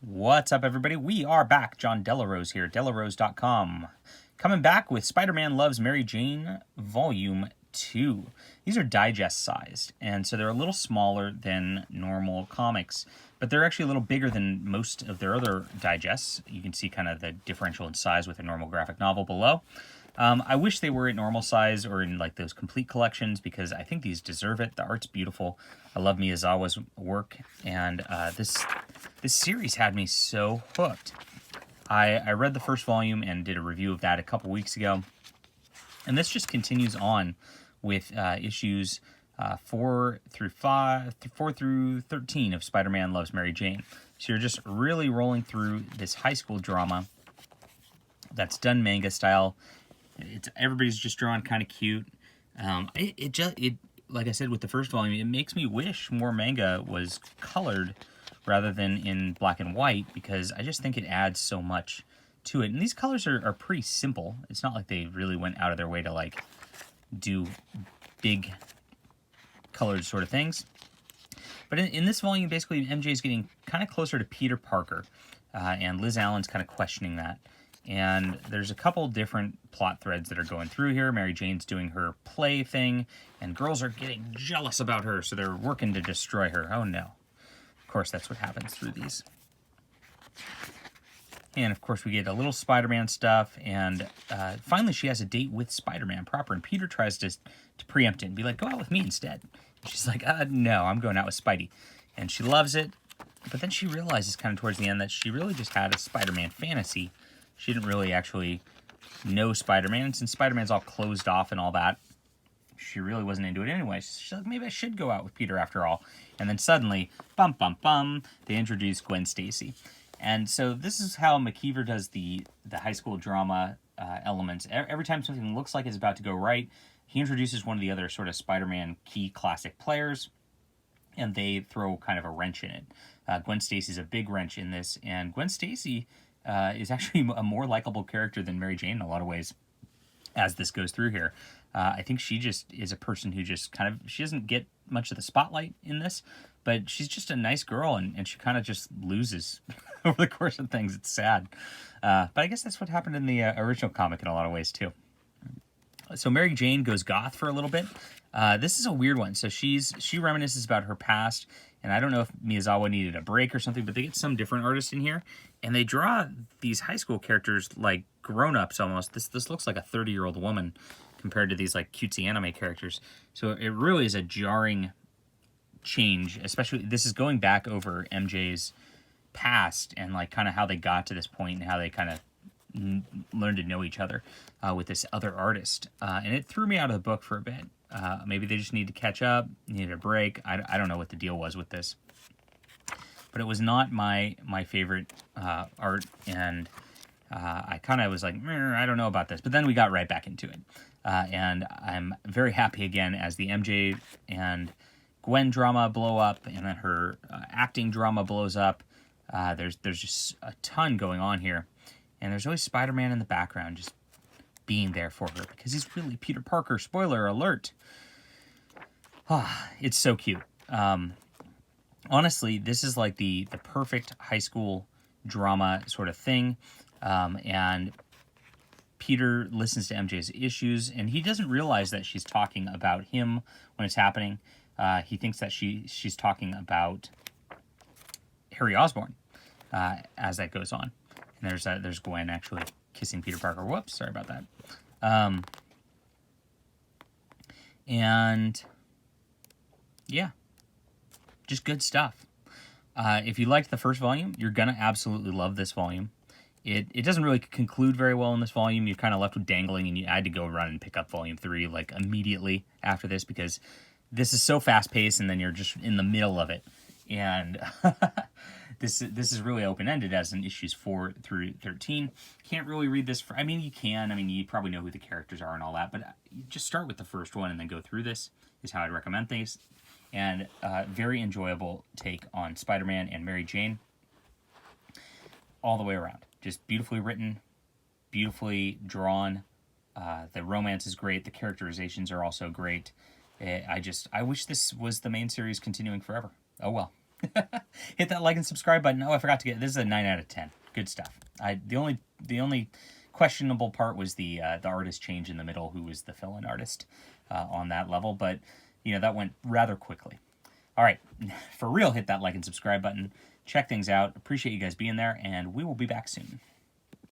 What's up, everybody? We are back. John Delarose here, delarose.com. Coming back with Spider-Man Loves Mary Jane Volume 2. These are digest sized, and so they're a little smaller than normal comics, but they're actually a little bigger than most of their other digests. You can see kind of the differential in size with a normal graphic novel below. I wish they were at normal size or in like those complete collections because I think these deserve it. The art's beautiful. I love Miyazawa's work, and this series had me so hooked. I read the first volume and did a review of that a couple weeks ago, and this just continues on with issues 4 through 13 of Spider-Man Loves Mary Jane. So you're just really rolling through this high school drama that's done manga style. Everybody's just drawn kind of cute. It like I said with the first volume, it makes me wish more manga was colored rather than in black and white, because I just think it adds so much to it. And these colors are pretty simple. It's not like they really went out of their way to like do big colored sort of things. But in this volume, basically MJ's getting kind of closer to Peter Parker, and Liz Allen's kind of questioning that. And there's a couple different plot threads that are going through here. Mary Jane's doing her play thing, and girls are getting jealous about her, so they're working to destroy her. Oh no. Of course, that's what happens through these. And of course, we get a little Spider-Man stuff, and finally she has a date with Spider-Man proper, and Peter tries to preempt it and be like, go out with me instead. And she's like, no, I'm going out with Spidey. And she loves it, but then she realizes kind of towards the end that she really just had a Spider-Man fantasy. She didn't really actually know Spider-Man, and since Spider-Man's all closed off and all that, she really wasn't into it anyway. She's like, maybe I should go out with Peter after all. And then suddenly, bum, bum, bum, they introduce Gwen Stacy. And so this is how McKeever does the high school drama elements. Every time something looks like it's about to go right, he introduces one of the other sort of Spider-Man key classic players, and they throw kind of a wrench in it. Gwen Stacy's a big wrench in this, and Gwen Stacy is actually a more likable character than Mary Jane in a lot of ways as this goes through here. I think she just is a person who just kind of, she doesn't get much of the spotlight in this, but she's just a nice girl, and she kind of just loses over the course of things. It's sad. But I guess that's what happened in the original comic in a lot of ways too. So Mary Jane goes goth for a little bit. This is a weird one. So she reminisces about her past, and I don't know if Miyazawa needed a break or something, but they get some different artists in here, and they draw these high school characters like grown-ups almost. This looks like a 30-year-old woman compared to these like cutesy anime characters. So it really is a jarring change, especially this is going back over MJ's past and like kind of how they got to this point and how they kind of learned to know each other with this other artist. And it threw me out of the book for a bit. Maybe they just need to catch up, needed a break. I don't know what the deal was with this. But it was not my favorite art, and I kind of was like, I don't know about this. But then we got right back into it. And I'm very happy again as the MJ and Gwen drama blow up, and then her acting drama blows up. There's just a ton going on here. And there's always Spider-Man in the background just being there for her because he's really Peter Parker. Spoiler alert. It's so cute. Honestly, this is like the perfect high school drama sort of thing. And Peter listens to MJ's issues, and he doesn't realize that she's talking about him when it's happening. He thinks that she's talking about Harry Osborn as that goes on. And there's Gwen actually kissing Peter Parker. Whoops, sorry about that. And yeah, just good stuff. If you liked the first volume, you're gonna absolutely love this volume. It doesn't really conclude very well in this volume. You're kind of left with dangling, and I had to go run and pick up volume 3 like immediately after this because this is so fast paced, and then you're just in the middle of it. And this is really open-ended as in issues 4 through 13. Can't really read this I mean, you can. I mean, you probably know who the characters are and all that, but you just start with the first one and then go through this is how I'd recommend things. And very enjoyable take on Spider-Man and Mary Jane all the way around. Just beautifully written, beautifully drawn. The romance is great. The characterizations are also great. I wish this was the main series continuing forever. Oh well. Hit that like and subscribe button. Oh, I forgot to get, this is a 9 out of 10. Good stuff. The only questionable part was the artist change in the middle, who was the fill-in artist on that level, but you know, that went rather quickly. All right, for real, hit that like and subscribe button. Check things out. Appreciate you guys being there, and we will be back soon.